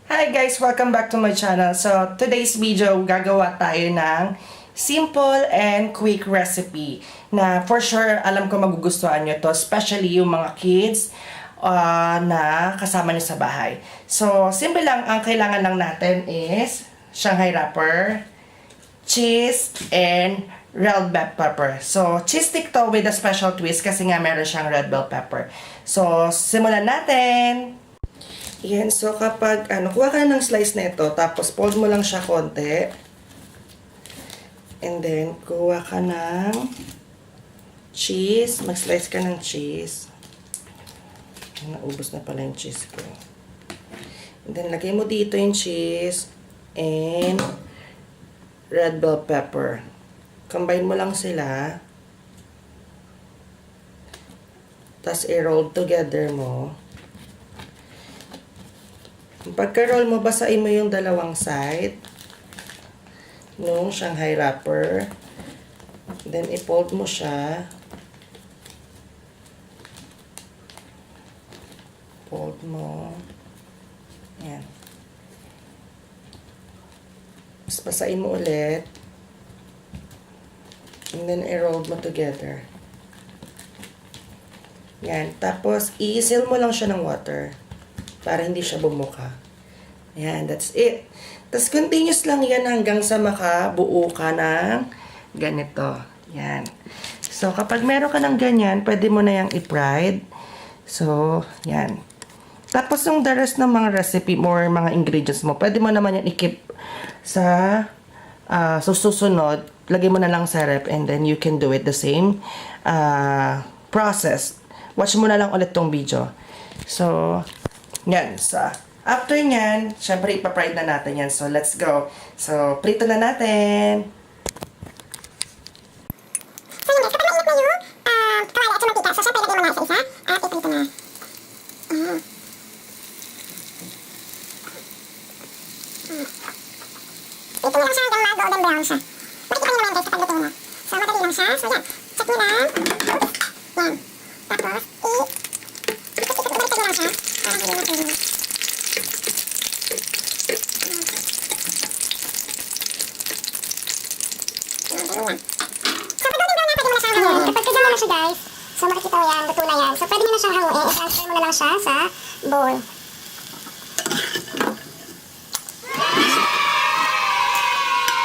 Hi guys! Welcome back to my channel. So, today's video, gagawa tayo ng simple and quick recipe na for sure, alam ko magugustuhan nyo to, especially yung mga kids na kasama nyo sa bahay. So, simple lang, ang kailangan lang natin is Shanghai wrapper, cheese, and red bell pepper. So, cheese stick to with a special twist kasi nga meron siyang red bell pepper. So, simulan natin! Yan, so kapag, kuha ka ng slice na ito, tapos fold mo lang siya konti. And then, kuha ka ng cheese. Mag-slice ka ng cheese. Naubos na pala yung cheese ko. And then, lagay mo dito yung cheese and red bell pepper. Combine mo lang sila. Tapos, i-roll together mo. Pagka-roll mo, basain mo yung dalawang side nung Shanghai wrapper. Then, i-fold mo siya. Fold mo. Ayan. Tapos, basain mo ulit. And then, i-roll mo together. Ayan. Tapos, i-seal mo lang siya ng water para hindi siya bumuka. Ayan, that's it. Tapos, continuous lang yan hanggang sa makabuo ka ng ganito. Ayan. So, kapag meron ka ng ganyan, pwede mo na yung i-fried. So, yan. Tapos, yung the rest ng mga recipe mo or mga ingredients mo, pwede mo naman yan i-keep sa susunod. Lagay mo na lang sa rep and then you can do it the same process. Watch mo na lang ulit tong video. So, yan. So, after nyan, syempre ipa-fried na natin yan. So, let's go. So, prito na natin. So, yun guys. Kapag mainit na yung kawali at yung mantika. So, syempre lagay mo na sa isa. At iprito na. Ito na lang siya hanggang mag-golden brown siya. Makikita nyo naman guys kapag luto na. So, madali lang siya. So, yan. Check nyo lang. Yan. Tapos, baliktad nyo lang siya. Para hindi natin. Kapag na siya guys, so makikita mo yan, luto na yan. So pwede mo na siyang hanguin, i-transfer mo na lang siya sa bowl.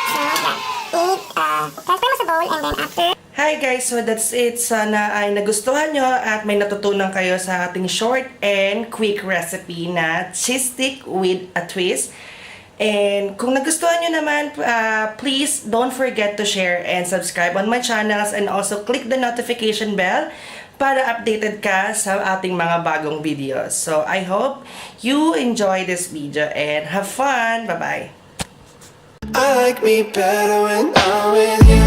So yan, transfer mo sa bowl and then after. Hi guys, so that's it. Sana ay nagustuhan nyo at may natutunan kayo sa ating short and quick recipe na cheese stick with a twist. And kung nagustuhan nyo naman, please don't forget to share and subscribe on my channels and also click the notification bell para updated ka sa ating mga bagong videos. So, I hope you enjoy this video and have fun! Bye-bye! I like me better when I'm with you.